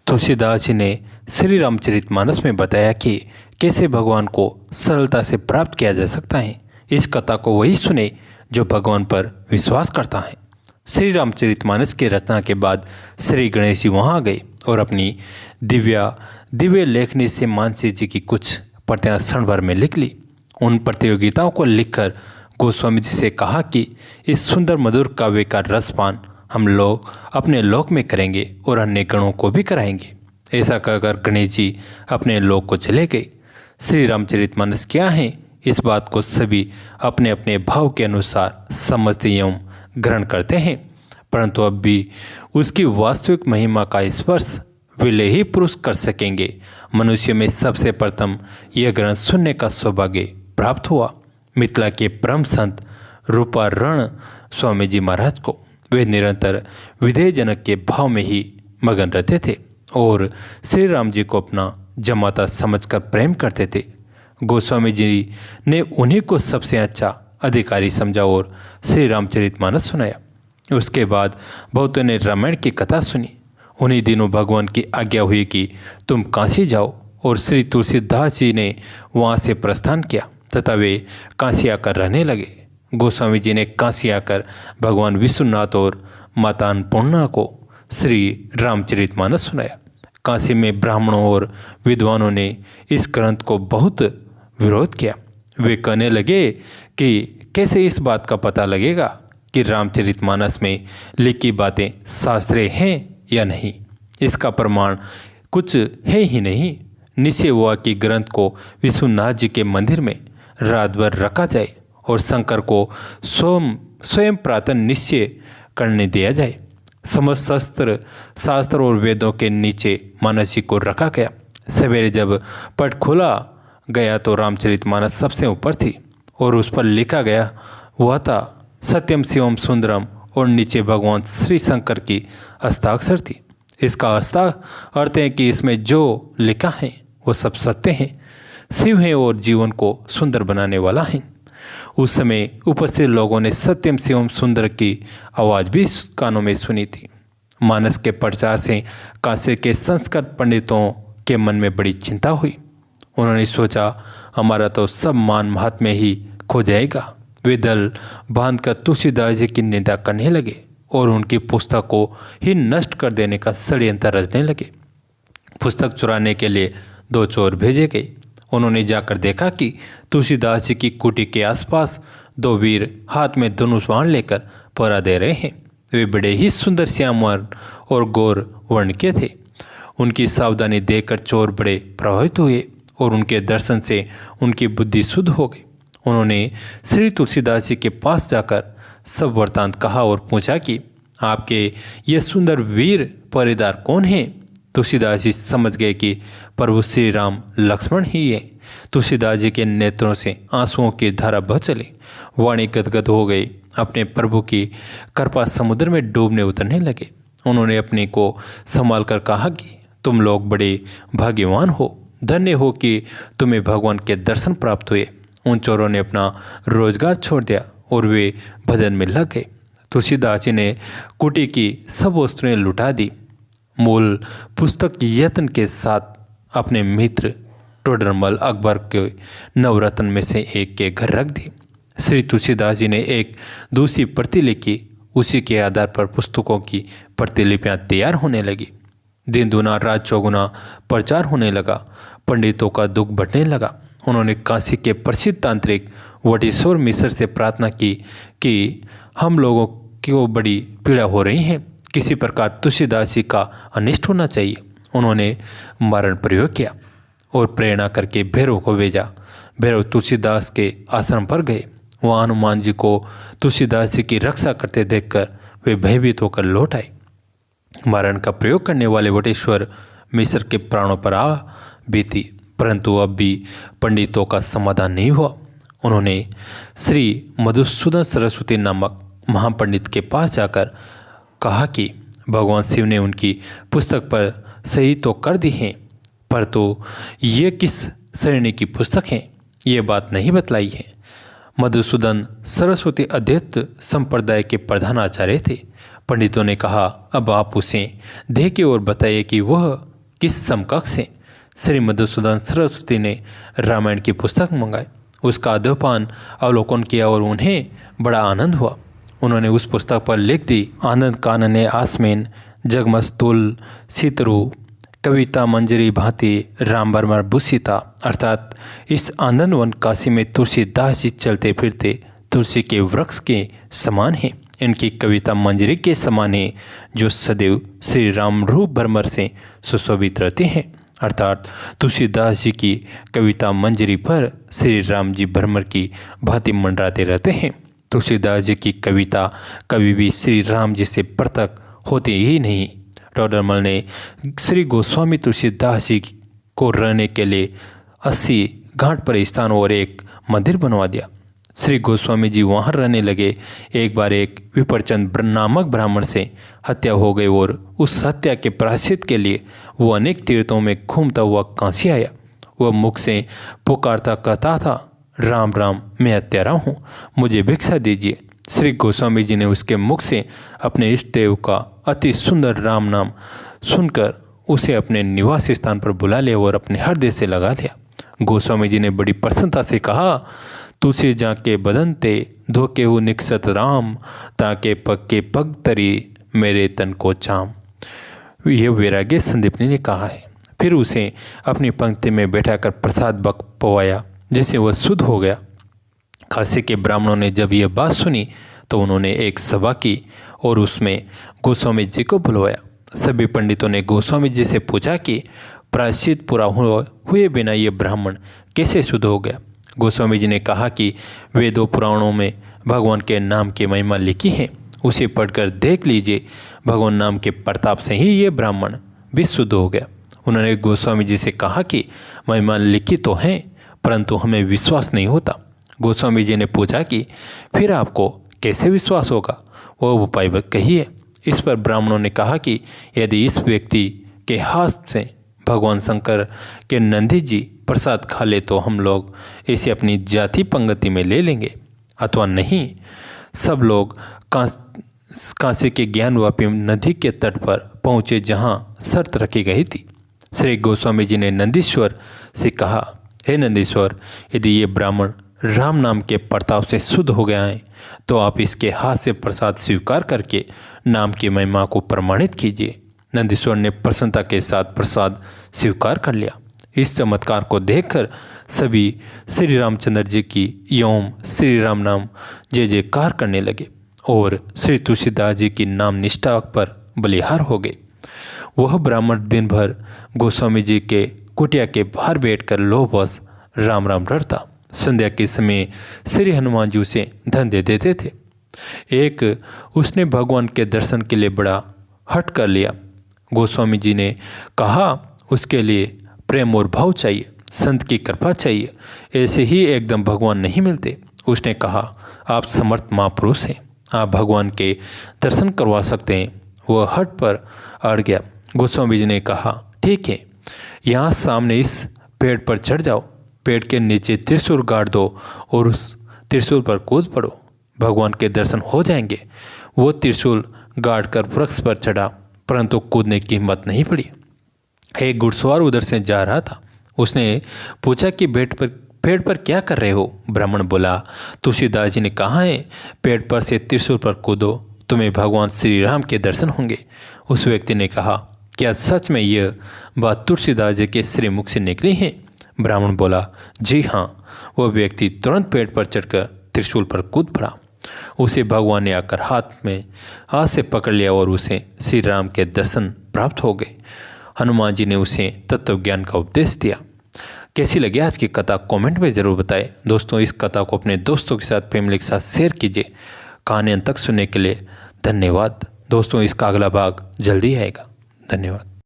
तुलसीदास जी ने श्री रामचरितमानस में बताया कि कैसे भगवान को सरलता से प्राप्त किया जा सकता है। इस कथा को वही सुने जो भगवान पर विश्वास करता है। श्री रामचरितमानस की रचना के बाद श्री गणेश जी वहाँ आ गए और अपनी दिव्य लेखनी से मानसी जी की कुछ प्रतियां क्षण भर में लिख ली। उन प्रतियोगिताओं को लिखकर गोस्वामी जी से कहा कि इस सुंदर मधुर काव्य का रसपान हम लोग अपने लोक में करेंगे और अन्य गणों को भी कराएंगे। ऐसा कहकर गणेश जी अपने लोक को चले गए। श्री रामचरितमानस क्या है, इस बात को सभी अपने अपने भाव के अनुसार समझते एवं ग्रहण करते हैं, परंतु अब भी उसकी वास्तविक महिमा का स्पर्श विले ही पुरुष कर सकेंगे। मनुष्य में सबसे प्रथम यह ग्रंथ सुनने का सौभाग्य प्राप्त हुआ मिथिला के परम संत रूपारण स्वामी जी महाराज को। वे निरंतर विधेय जनक के भाव में ही मगन रहते थे और श्री राम जी को अपना जमाता समझकर प्रेम करते थे। गोस्वामी जी ने उन्हीं को सबसे अच्छा अधिकारी समझा और श्री रामचरितमानस सुनाया। उसके बाद बहुतों ने रामायण की कथा सुनी। उन्हीं दिनों भगवान की आज्ञा हुई कि तुम काशी जाओ और श्री तुलसीदास जी ने वहाँ से प्रस्थान किया तथा वे काशी आकर रहने लगे। गोस्वामी जी ने काशी आकर भगवान विश्वनाथ और माता अन्नपूर्णा को श्री रामचरितमानस सुनाया। काशी में ब्राह्मणों और विद्वानों ने इस ग्रंथ को बहुत विरोध किया। वे कहने लगे कि कैसे इस बात का पता लगेगा कि रामचरितमानस में लिखी बातें शास्त्रीय हैं या नहीं। इसका प्रमाण कुछ है ही नहीं। निश्चय हुआ कि ग्रंथ को विश्वनाथ जी के मंदिर में रात भर रखा जाए और शंकर को स्वयं प्रातः निश्चय करने दिया जाए। समस्त शास्त्र और वेदों के नीचे मानस जी को रखा गया। सवेरे जब पट खोला गया तो रामचरितमानस सबसे ऊपर थी और उस पर लिखा गया हुआ था सत्यम शिवम सुंदरम और नीचे भगवान श्री शंकर की हस्ताक्षर थी। इसका अर्थ है कि इसमें जो लिखा है वो सब सत्य है, शिव है और जीवन को सुंदर बनाने वाला है। उस समय उपस्थित लोगों ने सत्यम शिवम सुंदर की आवाज़ भी कानों में सुनी थी। मानस के प्रचार से काशी के संस्कृत पंडितों के मन में बड़ी चिंता हुई। उन्होंने सोचा हमारा तो सब मान महात्म्य ही खो जाएगा। वे दल बांधकर तुलसीदास जी की निंदा करने लगे और उनकी पुस्तक को ही नष्ट कर देने का षड्यंत्र रचने लगे। पुस्तक चुराने के लिए 2 चोर भेजे गए। उन्होंने जाकर देखा कि तुलसीदास जी की कुटी के आसपास 2 वीर हाथ में धनुष बाण लेकर पहरा दे रहे हैं। वे बड़े ही सुंदर श्याम वर्ण और गौर वर्ण के थे। उनकी सावधानी देखकर चोर बड़े प्रभावित हुए और उनके दर्शन से उनकी बुद्धि शुद्ध हो गई। उन्होंने श्री तुलसीदास जी के पास जाकर सब वृत्तांत कहा और पूछा कि आपके ये सुंदर वीर पहरेदार कौन हैं। तुलसीदास जी समझ गए कि प्रभु श्री राम लक्ष्मण ही है। तुलसीदास जी के नेत्रों से आंसुओं की धारा बह चली। वाणी गदगद हो गई। अपने प्रभु की कृपा समुद्र में डूबने उतरने लगे। उन्होंने अपने को संभाल कर कहा कि तुम लोग बड़े भाग्यवान हो, धन्य हो कि तुम्हें भगवान के दर्शन प्राप्त हुए। उन चोरों ने अपना रोजगार छोड़ दिया और वे भजन में लग गए। तुलसीदास जी ने कुटी की सब वस्तुएं लुटा दी। मूल पुस्तक यत्न के साथ अपने मित्र टोडरमल अकबर के नवरत्न में से एक के घर रख दी। श्री तुलसीदास जी ने एक दूसरी प्रति लिखी। उसी के आधार पर पुस्तकों की प्रतिलिपियाँ तैयार होने लगी। दिन दुना रात चौगुना प्रचार होने लगा। पंडितों का दुख बढ़ने लगा। उन्होंने काशी के प्रसिद्ध तांत्रिक वटेश्वर मिश्र से प्रार्थना की कि हम लोगों को बड़ी पीड़ा हो रही है, किसी प्रकार तुलसीदास जी का अनिष्ट होना चाहिए। उन्होंने मारण प्रयोग किया और प्रेरणा करके भैरव को भेजा। भैरव तुलसीदास के आश्रम पर गए। वहाँ हनुमान जी को तुलसीदास जी की रक्षा करते देखकर वे भयभीत होकर लौट आए। मारण का प्रयोग करने वाले वटेश्वर मिश्र के प्राणों पर आ बीती, परंतु अब भी पंडितों का समाधान नहीं हुआ। उन्होंने श्री मधुसूदन सरस्वती नामक महापंडित के पास जाकर कहा कि भगवान शिव ने उनकी पुस्तक पर सही तो कर दी है, पर तो ये किस श्रेणी की पुस्तक है ये बात नहीं बतलाई है। मधुसूदन सरस्वती अद्वैत संप्रदाय के प्रधान आचार्य थे। पंडितों ने कहा अब आप उसे देख के और बताइए कि वह किस समकक्ष हैं। श्री मधुसूदन सरस्वती ने रामायण की पुस्तक मंगाई, उसका अध्ययन अवलोकन किया और उन्हें बड़ा आनंद हुआ। उन्होंने उस पुस्तक पर लिख दी, आनंद कानने आसमेन जगमस्तुल सीतरू कविता मंजरी भांति राम बरमर भूषिता। अर्थात इस आनंदवन काशी में तुलसीदास जी चलते फिरते तुलसी के वृक्ष के समान हैं। इनकी कविता मंजरी के समान है जो सदैव श्री राम रूप भरमर से सुशोभित रहते हैं। अर्थात तुलसीदास जी की कविता मंजरी पर श्री राम जी भरमर की भांति मंडराते रहते हैं। तुलसीदास जी की कविता कभी भी श्री राम जी से पृथक होती ही नहीं। टोडरमल ने श्री गोस्वामी तुलसीदास जी को रहने के लिए 80 घाट पर स्थान और एक मंदिर बनवा दिया। श्री गोस्वामी जी वहाँ रहने लगे। एक बार एक विपरचंद नामक ब्राह्मण से हत्या हो गई और उस हत्या के प्रायश्चित के लिए वो अनेक तीर्थों में घूमता हुआ काशी आया। वह मुख से पुकारता कहता था, राम राम, मैं हत्यारा हूँ, मुझे भिक्षा दीजिए। श्री गोस्वामी जी ने उसके मुख से अपने इष्ट देव का अति सुंदर राम नाम सुनकर उसे अपने निवास स्थान पर बुला लिया और अपने हृदय से लगा लिया। गोस्वामी जी ने बड़ी प्रसन्नता से कहा, तुझे जाके बदन ते धोके हु निकसत राम, ताके पग के पग तरी मेरे तन को चाम। यह वैराग्य संदीपनी ने कहा है। फिर उसे अपनी पंक्ति में बैठाकर प्रसाद बक पवाया, जिससे वह शुद्ध हो गया। काशी के ब्राह्मणों ने जब यह बात सुनी तो उन्होंने एक सभा की और उसमें गोस्वामी जी को बुलवाया। सभी पंडितों ने गोस्वामी जी से पूछा कि प्रायश्चित पूरा हुए बिना ये ब्राह्मण कैसे शुद्ध हो गया। गोस्वामी जी ने कहा कि वेदों पुराणों में भगवान के नाम की महिमा लिखी है, उसे पढ़कर देख लीजिए। भगवान नाम के प्रताप से ही ये ब्राह्मण भी शुद्ध हो गया। उन्होंने गोस्वामी जी से कहा कि महिमा लिखी तो है परंतु हमें विश्वास नहीं होता। गोस्वामी जी ने पूछा कि फिर आपको कैसे विश्वास होगा, वह उपाय कहिए। इस पर ब्राह्मणों ने कहा कि यदि इस व्यक्ति के हाथ से भगवान शंकर के नंदी जी प्रसाद खा ले तो हम लोग इसे अपनी जाति पंगति में ले लेंगे, अथवा नहीं। सब लोग काशी के ज्ञानवापी नदी के तट पर पहुँचे जहाँ शर्त रखी गई थी। श्री गोस्वामी जी ने नंदीश्वर से कहा, हे नंदीश्वर, यदि ये ब्राह्मण राम नाम के प्रताप से शुद्ध हो गया है तो आप इसके हाथ से प्रसाद स्वीकार करके नाम की महिमा को प्रमाणित कीजिए। नंदीश्वर ने प्रसन्नता के साथ प्रसाद स्वीकार कर लिया। इस चमत्कार को देखकर सभी श्री रामचंद्र जी की एवं श्री राम नाम जय जयकार करने लगे और श्री तुलसीदास जी की नाम निष्ठा पर बलिहार हो गए। वह ब्राह्मण दिन भर गोस्वामी जी के कुटिया के बाहर बैठकर लोभवश राम राम रटता। संध्या के समय श्री हनुमान जी उसे धन दे देते थे। एक उसने भगवान के दर्शन के लिए बड़ा हट कर लिया। गोस्वामी जी ने कहा, उसके लिए प्रेम और भाव चाहिए, संत की कृपा चाहिए, ऐसे ही एकदम भगवान नहीं मिलते। उसने कहा, आप समर्थ महापुरुष हैं, आप भगवान के दर्शन करवा सकते हैं। वह हट पर अड़ गया। गोस्वामी जी ने कहा, ठीक है, यहाँ सामने इस पेड़ पर चढ़ जाओ, पेड़ के नीचे त्रिशूल गाड़ दो और उस त्रिशूल पर कूद पड़ो, भगवान के दर्शन हो जाएंगे। वो त्रिशूल गाड़ कर वृक्ष पर चढ़ा परंतु कूदने की हिम्मत नहीं पड़ी। एक घुड़सवार उधर से जा रहा था। उसने पूछा कि पेड़ पर क्या कर रहे हो? ब्राह्मण बोला, तुलसीदास जी ने कहा है पेड़ पर से त्रिशूल पर कूदो, तुम्हें भगवान श्री राम के दर्शन होंगे। उस व्यक्ति ने कहा, क्या सच में यह बात तुलसीदास जी के श्री मुख से निकली है? ब्राह्मण बोला, जी हाँ। वह व्यक्ति तुरंत पेड़ पर चढ़कर त्रिशूल पर कूद पड़ा। उसे भगवान ने आकर हाथ से पकड़ लिया और उसे श्री राम के दर्शन प्राप्त हो गए। हनुमान जी ने उसे तत्व ज्ञान का उपदेश दिया। कैसी लगी आज की कथा कमेंट में ज़रूर बताएं। दोस्तों, इस कथा को अपने दोस्तों के साथ, फैमिली के साथ शेयर कीजिए। कहानी अंत तक सुनने के लिए धन्यवाद। दोस्तों, इसका अगला भाग जल्दी आएगा। धन्यवाद।